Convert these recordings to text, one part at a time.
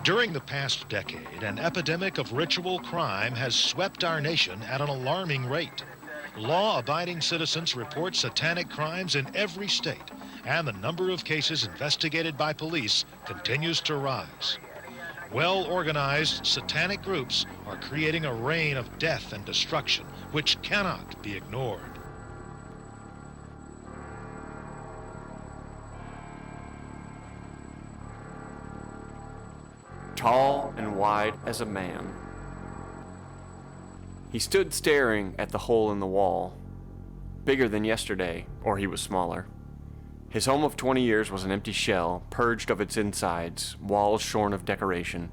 During the past decade, an epidemic of ritual crime has swept our nation at an alarming rate. Law-abiding citizens report satanic crimes in every state, and the number of cases investigated by police continues to rise. Well-organized satanic groups are creating a reign of death and destruction, which cannot be ignored. Tall and wide as a man. He stood staring at the hole in the wall. Bigger than yesterday, or he was smaller. His home of 20 years was an empty shell, purged of its insides, walls shorn of decoration.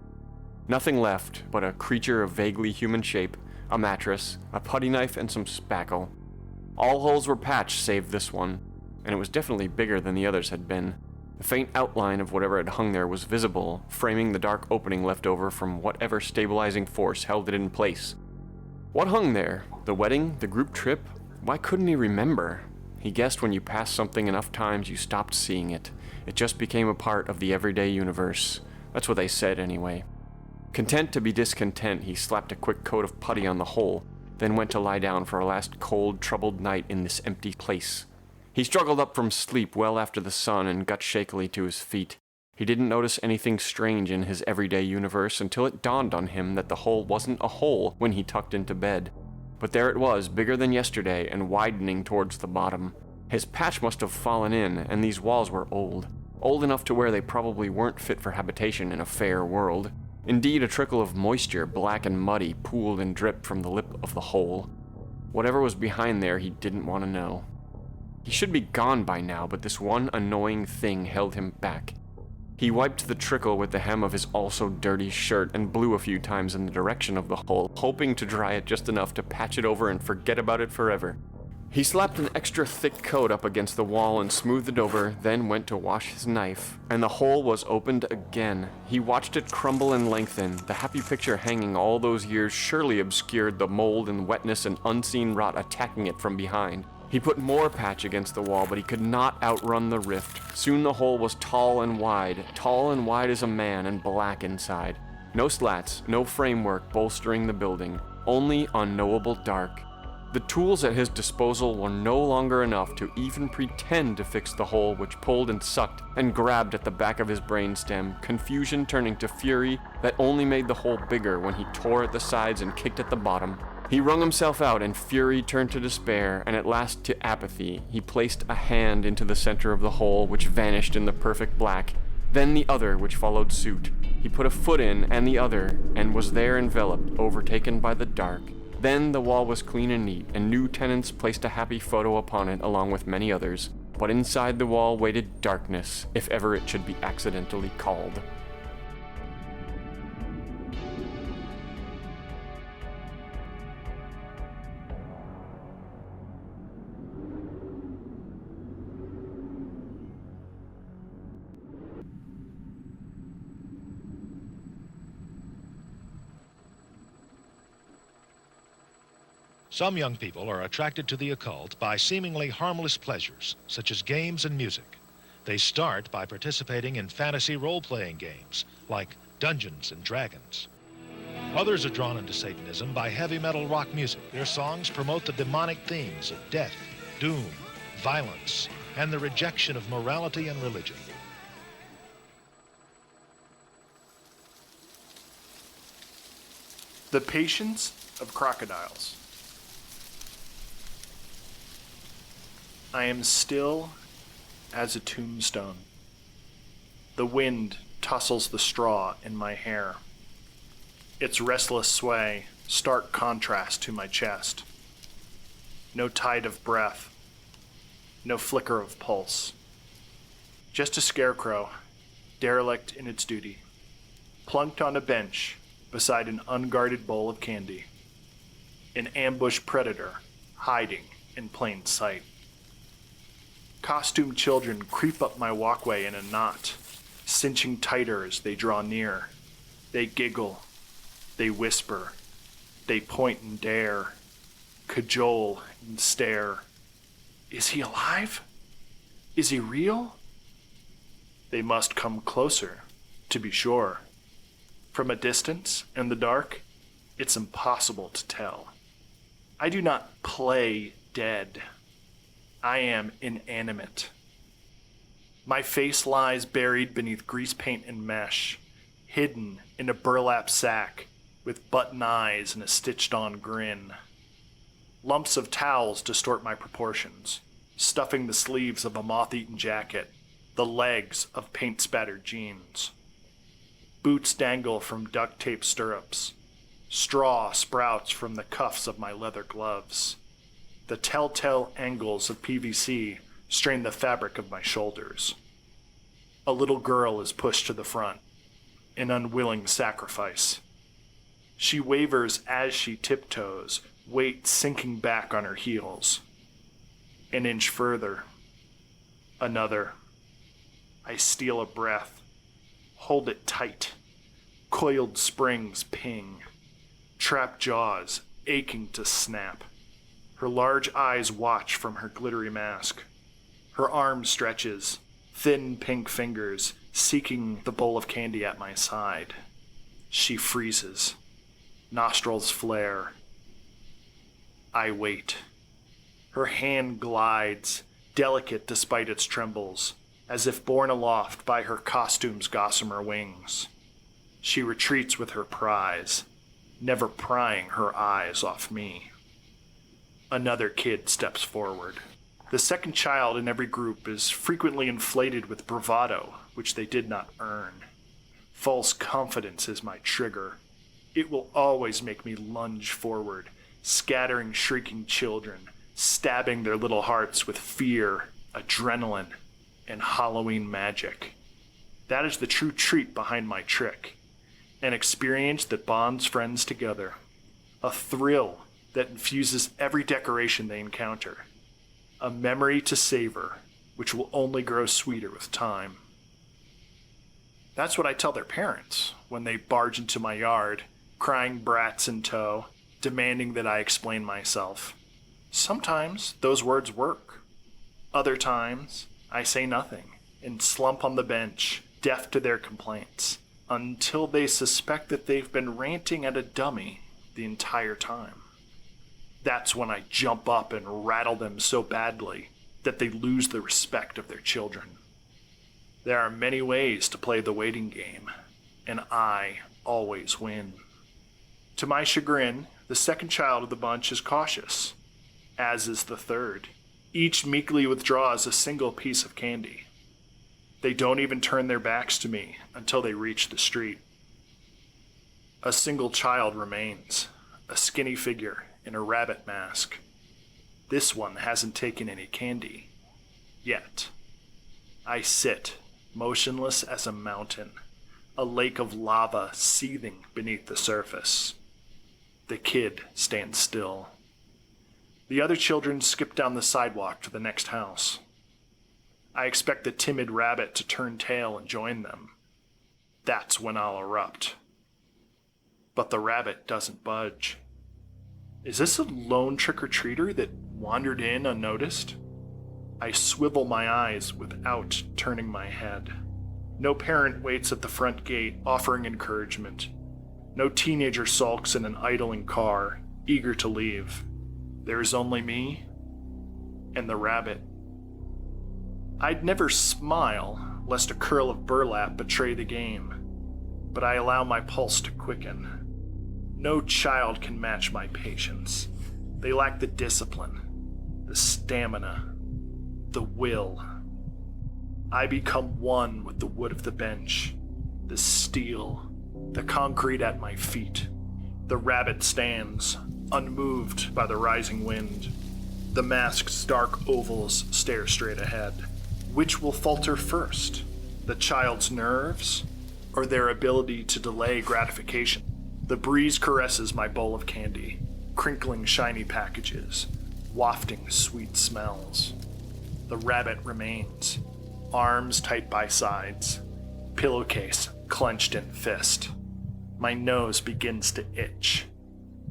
Nothing left but a creature of vaguely human shape, a mattress, a putty knife, and some spackle. All holes were patched save this one, and it was definitely bigger than the others had been. The faint outline of whatever had hung there was visible, framing the dark opening left over from whatever stabilizing force held it in place. What hung there? The wedding? The group trip? Why couldn't he remember? He guessed when you passed something enough times you stopped seeing it. It just became a part of the everyday universe. That's what they said anyway. Content to be discontent, he slapped a quick coat of putty on the hole, then went to lie down for a last cold, troubled night in this empty place. He struggled up from sleep well after the sun and got shakily to his feet. He didn't notice anything strange in his everyday universe until it dawned on him that the hole wasn't a hole when he tucked into bed. But there it was, bigger than yesterday and widening towards the bottom. His patch must have fallen in, and these walls were old. Old enough to where they probably weren't fit for habitation in a fair world. Indeed, a trickle of moisture, black and muddy, pooled and dripped from the lip of the hole. Whatever was behind there, he didn't want to know. He should be gone by now, but this one annoying thing held him back. He wiped the trickle with the hem of his also-dirty shirt and blew a few times in the direction of the hole, hoping to dry it just enough to patch it over and forget about it forever. He slapped an extra thick coat up against the wall and smoothed it over, then went to wash his knife, and the hole was opened again. He watched it crumble and lengthen. The happy picture hanging all those years surely obscured the mold and wetness and unseen rot attacking it from behind. He put more patch against the wall, but he could not outrun the rift. Soon the hole was tall and wide as a man, and black inside. No slats, no framework bolstering the building, only unknowable dark. The tools at his disposal were no longer enough to even pretend to fix the hole, which pulled and sucked and grabbed at the back of his brainstem, confusion turning to fury that only made the hole bigger when he tore at the sides and kicked at the bottom. He wrung himself out, and fury turned to despair, and at last to apathy. He placed a hand into the center of the hole, which vanished in the perfect black, then the other, which followed suit. He put a foot in, and the other, and was there enveloped, overtaken by the dark. Then the wall was clean and neat, and new tenants placed a happy photo upon it along with many others. But inside the wall waited darkness, if ever it should be accidentally called. Some young people are attracted to the occult by seemingly harmless pleasures, such as games and music. They start by participating in fantasy role-playing games, like Dungeons and Dragons. Others are drawn into Satanism by heavy metal rock music. Their songs promote the demonic themes of death, doom, violence, and the rejection of morality and religion. The Patience of Crocodiles. I am still as a tombstone. The wind tussles the straw in my hair. Its restless sway, stark contrast to my chest. No tide of breath, no flicker of pulse. Just a scarecrow, derelict in its duty, plunked on a bench beside an unguarded bowl of candy. An ambushed predator hiding in plain sight. Costumed children creep up my walkway in a knot, cinching tighter as they draw near. They giggle, they whisper, they point and dare, cajole and stare. Is he alive? Is he real? They must come closer, to be sure. From a distance, in the dark, it's impossible to tell. I do not play dead. I am inanimate. My face lies buried beneath grease paint and mesh, hidden in a burlap sack with button eyes and a stitched-on grin. Lumps of towels distort my proportions, stuffing the sleeves of a moth-eaten jacket, the legs of paint-spattered jeans. Boots dangle from duct-tape stirrups. Straw sprouts from the cuffs of my leather gloves. The telltale angles of PVC strain the fabric of my shoulders. A little girl is pushed to the front, an unwilling sacrifice. She wavers as she tiptoes, weight sinking back on her heels. An inch further. Another. I steal a breath. Hold it tight. Coiled springs ping. Trapped jaws aching to snap. Her large eyes watch from her glittery mask. Her arm stretches, thin pink fingers seeking the bowl of candy at my side. She freezes. Nostrils flare. I wait. Her hand glides, delicate despite its trembles, as if borne aloft by her costume's gossamer wings. She retreats with her prize, never prying her eyes off me. Another kid steps forward. The second child in every group is frequently inflated with bravado, which they did not earn. False confidence is my trigger. It will always make me lunge forward, scattering shrieking children, stabbing their little hearts with fear, adrenaline, and Halloween magic. That is the true treat behind my trick. An experience that bonds friends together. A thrill that infuses every decoration they encounter. A memory to savor, which will only grow sweeter with time. That's what I tell their parents when they barge into my yard, crying brats in tow, demanding that I explain myself. Sometimes those words work. Other times, I say nothing and slump on the bench, deaf to their complaints, until they suspect that they've been ranting at a dummy the entire time. That's when I jump up and rattle them so badly that they lose the respect of their children. There are many ways to play the waiting game, and I always win. To my chagrin, the second child of the bunch is cautious, as is the third. Each meekly withdraws a single piece of candy. They don't even turn their backs to me until they reach the street. A single child remains, a skinny figure in a rabbit mask. This one hasn't taken any candy. Yet. I sit, motionless as a mountain, a lake of lava seething beneath the surface. The kid stands still. The other children skip down the sidewalk to the next house. I expect the timid rabbit to turn tail and join them. That's when I'll erupt. But the rabbit doesn't budge. Is this a lone trick-or-treater that wandered in unnoticed? I swivel my eyes without turning my head. No parent waits at the front gate offering encouragement. No teenager sulks in an idling car, eager to leave. There is only me and the rabbit. I'd never smile, lest a curl of burlap betray the game, but I allow my pulse to quicken. No child can match my patience. They lack the discipline, the stamina, the will. I become one with the wood of the bench, the steel, the concrete at my feet. The rabbit stands, unmoved by the rising wind. The mask's dark ovals stare straight ahead. Which will falter first? The child's nerves, or their ability to delay gratification? The breeze caresses my bowl of candy, crinkling shiny packages, wafting sweet smells. The rabbit remains, arms tight by sides, pillowcase clenched in fist. My nose begins to itch.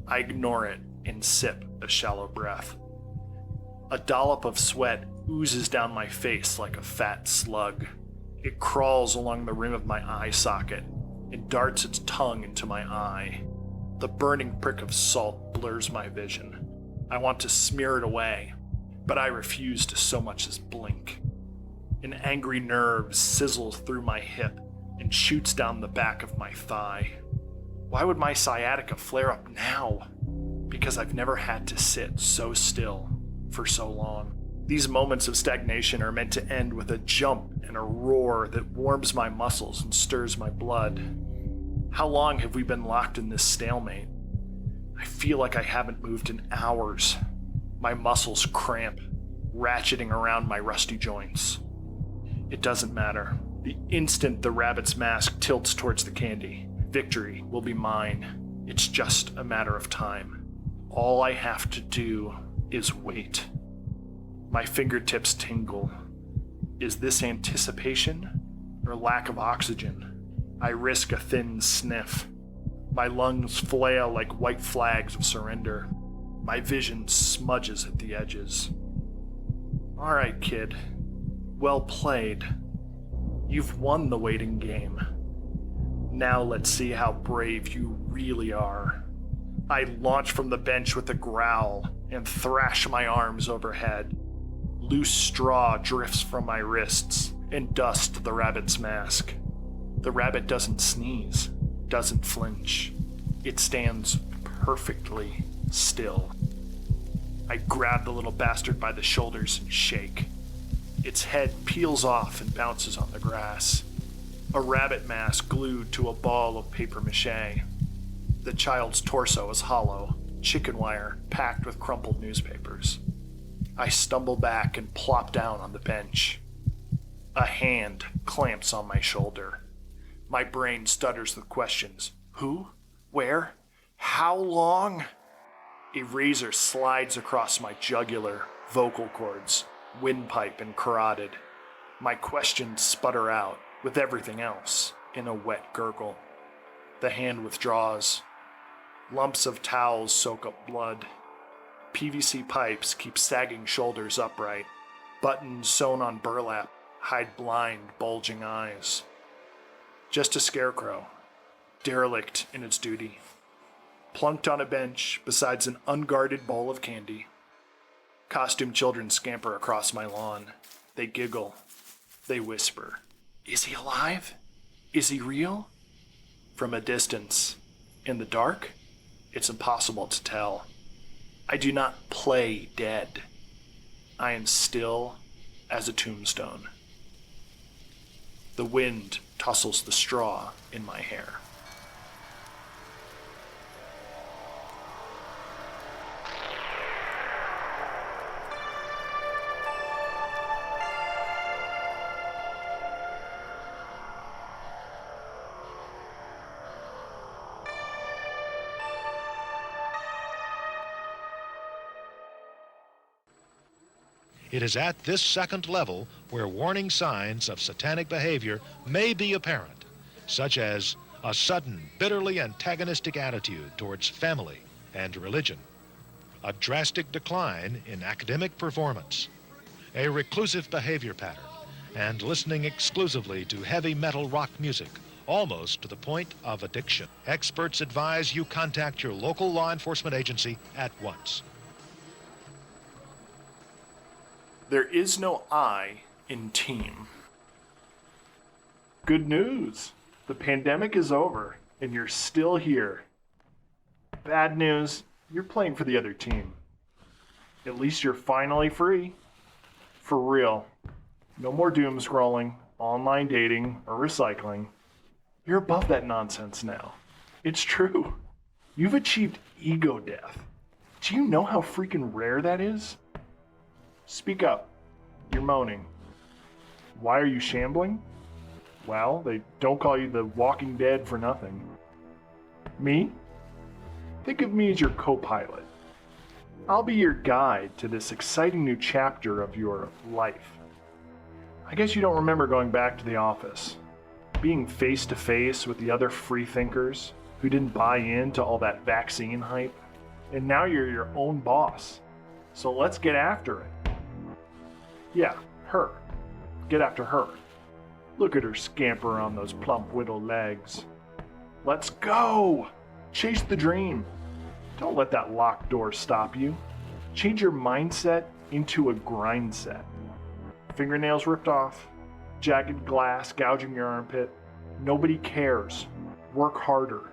I ignore it and sip a shallow breath. A dollop of sweat oozes down my face like a fat slug. It crawls along the rim of my eye socket, and darts its tongue into my eye. The burning prick of salt blurs my vision. I want to smear it away, but I refuse to so much as blink. An angry nerve sizzles through my hip and shoots down the back of my thigh. Why would my sciatica flare up now? Because I've never had to sit so still for so long. These moments of stagnation are meant to end with a jump and a roar that warms my muscles and stirs my blood. How long have we been locked in this stalemate? I feel like I haven't moved in hours. My muscles cramp, ratcheting around my rusty joints. It doesn't matter. The instant the rabbit's mask tilts towards the candy, victory will be mine. It's just a matter of time. All I have to do is wait. My fingertips tingle. Is this anticipation or lack of oxygen? I risk a thin sniff. My lungs flail like white flags of surrender. My vision smudges at the edges. All right, kid. Well played. You've won the waiting game. Now let's see how brave you really are. I launch from the bench with a growl and thrash my arms overhead. Loose straw drifts from my wrists and dust the rabbit's mask. The rabbit doesn't sneeze, doesn't flinch. It stands perfectly still. I grab the little bastard by the shoulders and shake. Its head peels off and bounces on the grass. A rabbit mask glued to a ball of paper mache. The child's torso is hollow, chicken wire packed with crumpled newspapers. I stumble back and plop down on the bench. A hand clamps on my shoulder. My brain stutters with questions. Who? Where? How long? A razor slides across my jugular, vocal cords, windpipe, and carotid. My questions sputter out, with everything else, in a wet gurgle. The hand withdraws. Lumps of towels soak up blood. PVC pipes keep sagging shoulders upright. Buttons sewn on burlap hide blind, bulging eyes. Just a scarecrow, derelict in its duty. Plunked on a bench besides an unguarded bowl of candy. Costumed children scamper across my lawn. They giggle. They whisper, "Is he alive? Is he real?" From a distance, in the dark, it's impossible to tell. I do not play dead. I am still as a tombstone. The wind tussles the straw in my hair. It is at this second level where warning signs of satanic behavior may be apparent, such as a sudden, bitterly antagonistic attitude towards family and religion, a drastic decline in academic performance, a reclusive behavior pattern, and listening exclusively to heavy metal rock music, almost to the point of addiction. Experts advise you contact your local law enforcement agency at once. There is no I in team. Good news. The pandemic is over, and you're still here. Bad news, you're playing for the other team. At least you're finally free. For real. No more doom scrolling, online dating, or recycling. You're above that nonsense now. It's true. You've achieved ego death. Do you know how freaking rare that is? Speak up. You're moaning. Why are you shambling? Well, they don't call you the Walking Dead for nothing. Me? Think of me as your co-pilot. I'll be your guide to this exciting new chapter of your life. I guess you don't remember going back to the office, being face to face with the other free thinkers who didn't buy into all that vaccine hype, and now you're your own boss. So let's get after it. Yeah, her. Get after her. Look at her scamper on those plump widow legs. Let's go! Chase the dream. Don't let that locked door stop you. Change your mindset into a grind set. Fingernails ripped off, jagged glass gouging your armpit. Nobody cares. Work harder.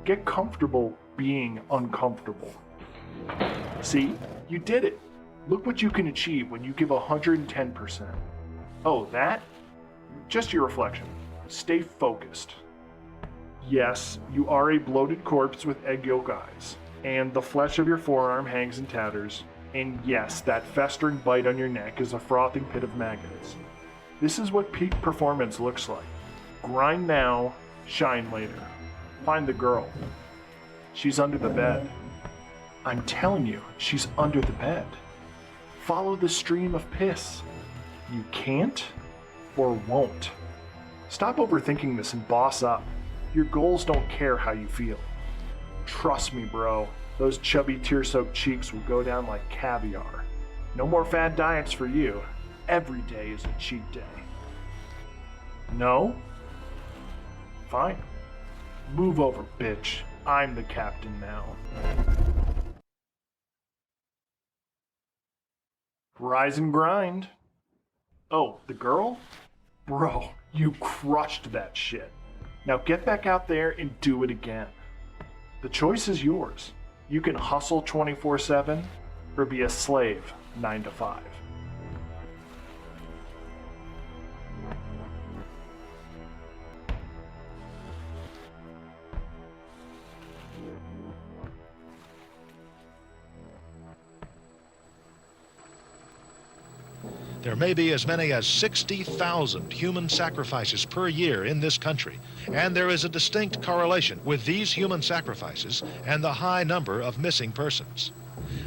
Get comfortable being uncomfortable. See? You did it. Look what you can achieve when you give 110%. Oh, that? Just your reflection. Stay focused. Yes, you are a bloated corpse with egg yolk eyes, and the flesh of your forearm hangs in tatters, and yes, that festering bite on your neck is a frothing pit of maggots. This is what peak performance looks like. Grind now, shine later. Find the girl. She's under the bed. I'm telling you, she's under the bed. Follow the stream of piss. You can't or won't. Stop overthinking this and boss up. Your goals don't care how you feel. Trust me, bro. Those chubby tear-soaked cheeks will go down like caviar. No more fad diets for you. Every day is a cheat day. No? Fine. Move over, bitch. I'm the captain now. Rise and grind. Oh, the girl? Bro, you crushed that shit. Now get back out there and do it again. The choice is yours. You can hustle 24/7 or be a slave 9 to 5. There may be as many as 60,000 human sacrifices per year in this country, and there is a distinct correlation with these human sacrifices and the high number of missing persons.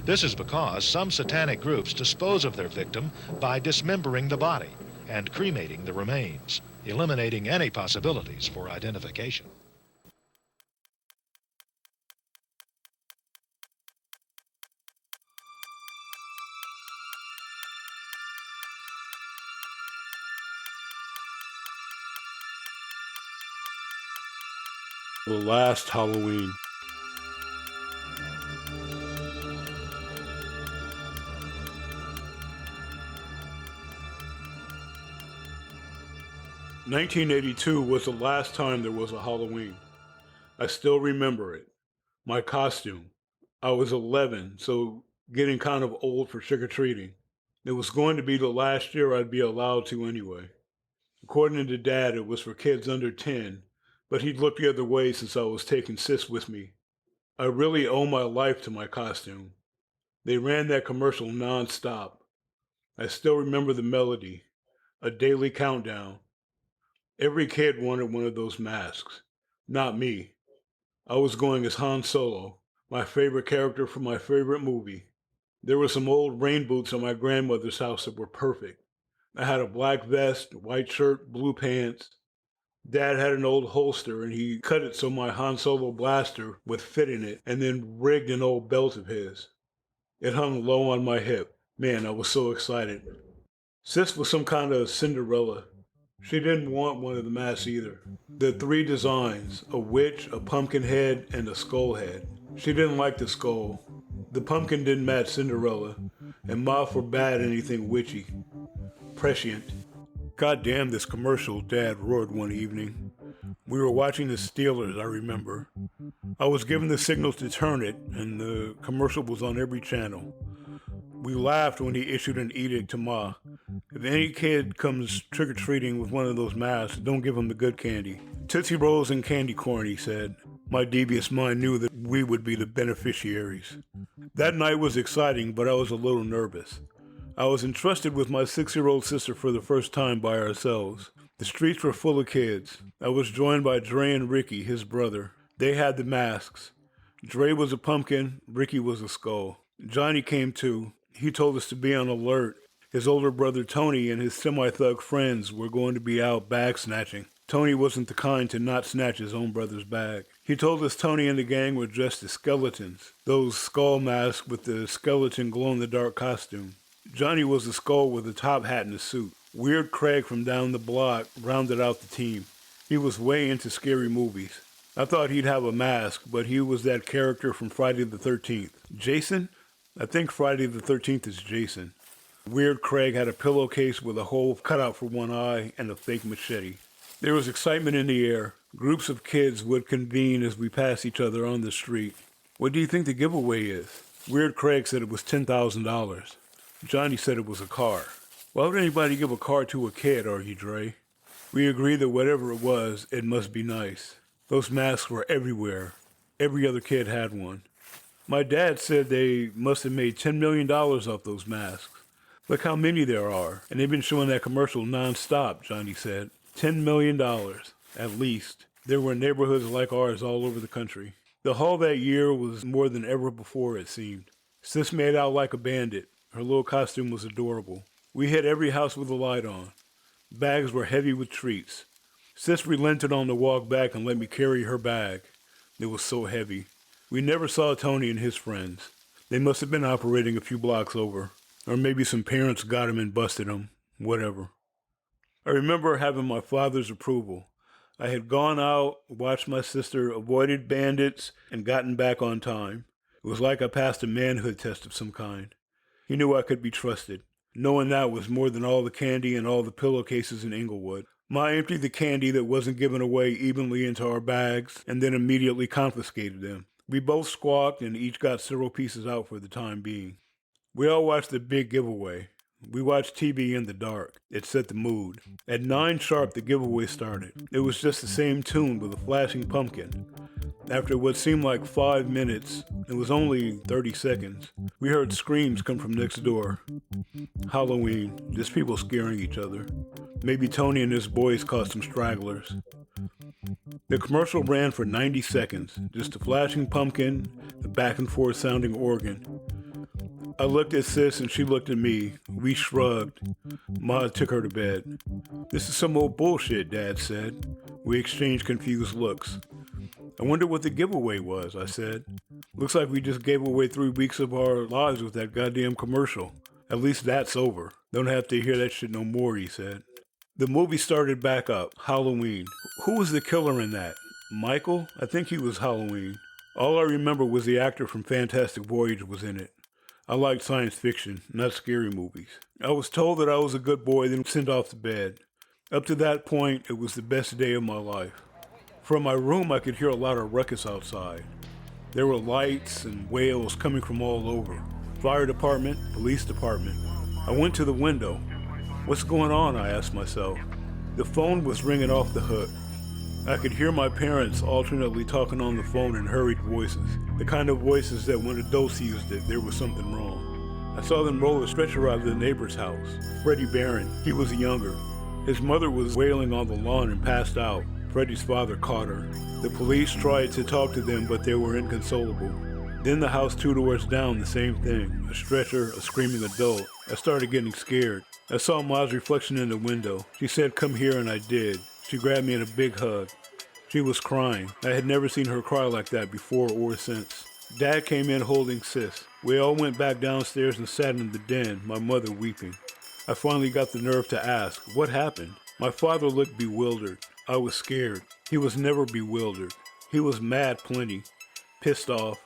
This is because some satanic groups dispose of their victim by dismembering the body and cremating the remains, eliminating any possibilities for identification. The last Halloween. "1982 was the last time there was a Halloween. I still remember it. My costume. I was 11, so getting kind of old for trick-or-treating. It was going to be the last year I'd be allowed to anyway. According to Dad, it was for kids under 10, but he'd look the other way since I was taking Sis with me. I really owe my life to my costume. They ran that commercial non-stop. I still remember the melody, a daily countdown. Every kid wanted one of those masks. Not me. I was going as Han Solo, my favorite character from my favorite movie. There were some old rain boots at my grandmother's house that were perfect. I had a black vest, white shirt, blue pants. Dad had an old holster, and he cut it so my Han Solo blaster would fit in it, and then rigged an old belt of his. It hung low on my hip. Man, I was so excited. Sis was some kind of Cinderella. She didn't want one of the masks either. The 3 designs, a witch, a pumpkin head, and a skull head. She didn't like the skull. The pumpkin didn't match Cinderella, and Ma forbade anything witchy. Prescient. "God damn this commercial," Dad roared one evening. We were watching the Steelers, I remember. I was given the signal to turn it, and the commercial was on every channel. We laughed when he issued an edict to Ma. "If any kid comes trick-or-treating with one of those masks, don't give him the good candy. Tootsie Rolls and candy corn," he said. My devious mind knew that we would be the beneficiaries. That night was exciting, but I was a little nervous. I was entrusted with my 6-year-old sister for the first time by ourselves. The streets were full of kids. I was joined by Dre and Ricky, his brother. They had the masks. Dre was a pumpkin, Ricky was a skull. Johnny came too. He told us to be on alert. His older brother Tony and his semi-thug friends were going to be out bag snatching. Tony wasn't the kind to not snatch his own brother's bag. He told us Tony and the gang were dressed as skeletons, those skull masks with the skeleton glow-in-the-dark costume. Johnny was a skull with a top hat and a suit. Weird Craig from down the block rounded out the team. He was way into scary movies. I thought he'd have a mask, but he was that character from Friday the 13th. Jason? I think Friday the 13th is Jason. Weird Craig had a pillowcase with a hole cut out for one eye and a fake machete. There was excitement in the air. Groups of kids would convene as we passed each other on the street. What do you think the giveaway is? Weird Craig said it was $10,000. Johnny said it was a car. Why would anybody give a car to a kid, argued Dre. We agreed that whatever it was, it must be nice. Those masks were everywhere. Every other kid had one. My dad said they must have made $10 million off those masks. Look how many there are, and they've been showing that commercial nonstop, Johnny said. $10 million, at least. There were neighborhoods like ours all over the country. The haul that year was more than ever before, it seemed. Sis made out like a bandit. Her little costume was adorable. We hit every house with a light on. Bags were heavy with treats. Sis relented on the walk back and let me carry her bag. It was so heavy. We never saw Tony and his friends. They must have been operating a few blocks over. Or maybe some parents got him and busted him. Whatever. I remember having my father's approval. I had gone out, watched my sister, avoided bandits, and gotten back on time. It was like I passed a manhood test of some kind. He knew I could be trusted. Knowing that was more than all the candy and all the pillowcases in Inglewood. Ma emptied the candy that wasn't given away evenly into our bags and then immediately confiscated them. We both squawked and each got several pieces out for the time being. We all watched the big giveaway. We watched TV in the dark. It set the mood. At 9 sharp, the giveaway started. It was just the same tune with a flashing pumpkin. After what seemed like 5 minutes, it was only 30 seconds, we heard screams come from next door. Halloween, just people scaring each other. Maybe Tony and his boys caught some stragglers. The commercial ran for 90 seconds, just a flashing pumpkin, the back and forth sounding organ. I looked at Sis and she looked at me. We shrugged. Ma took her to bed. This is some old bullshit, Dad said. We exchanged confused looks. I wonder what the giveaway was, I said. Looks like we just gave away 3 weeks of our lives with that goddamn commercial. At least that's over. Don't have to hear that shit no more, he said. The movie started back up. Halloween. Who was the killer in that? Michael? I think he was Halloween. All I remember was the actor from Fantastic Voyage was in it. I liked science fiction, not scary movies. I was told that I was a good boy, then sent off to bed. Up to that point, it was the best day of my life. From my room, I could hear a lot of ruckus outside. There were lights and wails coming from all over. Fire department, police department. I went to the window. What's going on? I asked myself. The phone was ringing off the hook. I could hear my parents alternately talking on the phone in hurried voices, the kind of voices that when adults used it, there was something wrong. I saw them roll a stretcher out of the neighbor's house. Freddie Barron, he was younger. His mother was wailing on the lawn and passed out. Freddie's father caught her. The police tried to talk to them, but they were inconsolable. Then the house 2 doors down, the same thing. A stretcher, a screaming adult. I started getting scared. I saw Ma's reflection in the window. She said, "Come here," and I did. She grabbed me in a big hug. She was crying. I had never seen her cry like that before or since. Dad came in holding Sis. We all went back downstairs and sat in the den, my mother weeping. I finally got the nerve to ask, what happened? My father looked bewildered. I was scared. He was never bewildered. He was mad plenty. Pissed off.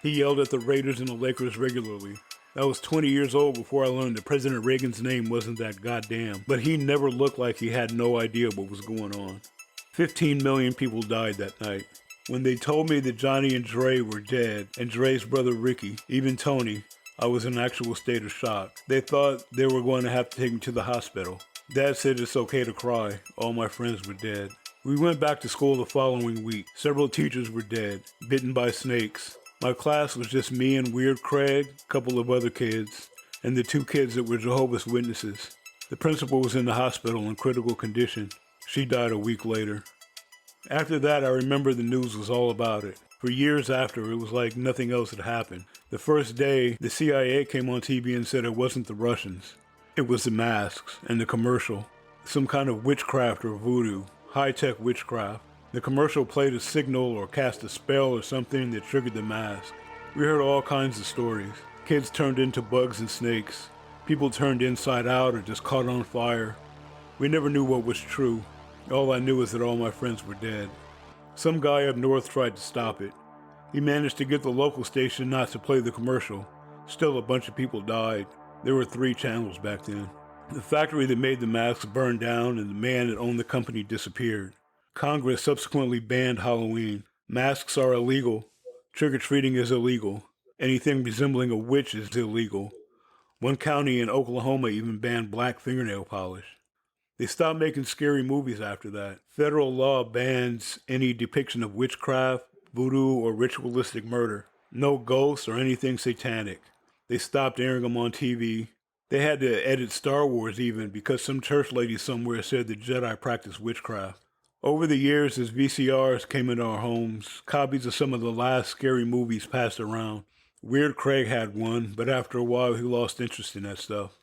He yelled at the Raiders and the Lakers regularly. I was 20 years old before I learned that President Reagan's name wasn't that goddamn, but he never looked like he had no idea what was going on. 15 million people died that night. When they told me that Johnny and Dre were dead, and Dre's brother Ricky, even Tony, I was in an actual state of shock. They thought they were going to have to take me to the hospital. Dad said it's okay to cry. All my friends were dead. We went back to school the following week. Several teachers were dead, bitten by snakes. My class was just me and Weird Craig, a couple of other kids, and the 2 kids that were Jehovah's Witnesses. The principal was in the hospital in critical condition. She died a week later. After that, I remember the news was all about it. For years after, it was like nothing else had happened. The first day, the CIA came on TV and said it wasn't the Russians. It was the masks and the commercial. Some kind of witchcraft or voodoo. High-tech witchcraft. The commercial played a signal or cast a spell or something that triggered the mask. We heard all kinds of stories. Kids turned into bugs and snakes. People turned inside out or just caught on fire. We never knew what was true. All I knew is that all my friends were dead. Some guy up north tried to stop it. He managed to get the local station not to play the commercial. Still, a bunch of people died. There were 3 channels back then. The factory that made the masks burned down and the man that owned the company disappeared. Congress subsequently banned Halloween. Masks are illegal. Trick-or-treating is illegal. Anything resembling a witch is illegal. One county in Oklahoma even banned black fingernail polish. They stopped making scary movies after that. Federal law bans any depiction of witchcraft, voodoo, or ritualistic murder. No ghosts or anything satanic. They stopped airing them on TV. They had to edit Star Wars even because some church lady somewhere said the Jedi practiced witchcraft. Over the years, as VCRs came into our homes, copies of some of the last scary movies passed around. Weird Craig had one, but after a while he lost interest in that stuff.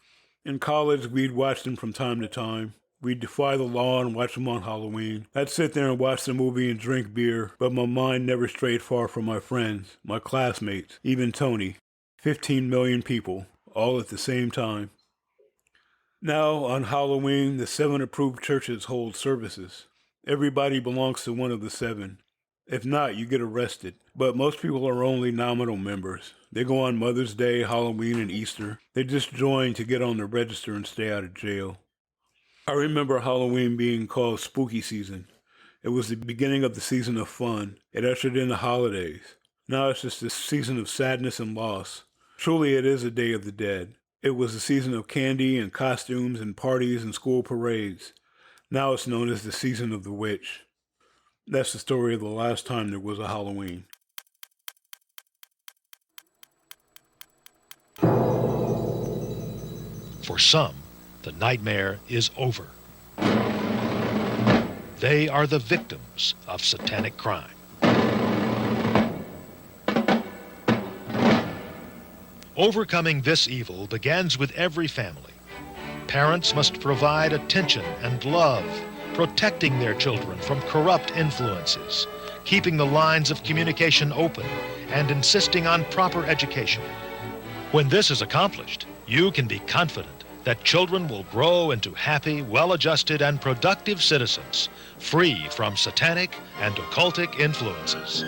In college, we'd watch them from time to time. We'd defy the law and watch them on Halloween. I'd sit there and watch the movie and drink beer, but my mind never strayed far from my friends, my classmates, even Tony. 15 million people, all at the same time. Now, on Halloween, the 7 approved churches hold services. Everybody belongs to one of the 7. If not, you get arrested. But most people are only nominal members. They go on Mother's Day, Halloween, and Easter. They just join to get on the register and stay out of jail. I remember Halloween being called spooky season. It was the beginning of the season of fun. It ushered in the holidays. Now it's just a season of sadness and loss. Truly, it is a Day of the Dead. It was a season of candy and costumes and parties and school parades. Now it's known as the season of the witch. That's the story of the last time there was a Halloween. For some, the nightmare is over. They are the victims of satanic crime. Overcoming this evil begins with every family. Parents must provide attention and love, protecting their children from corrupt influences, keeping the lines of communication open, and insisting on proper education. When this is accomplished, you can be confident that children will grow into happy, well-adjusted, and productive citizens, free from satanic and occultic influences.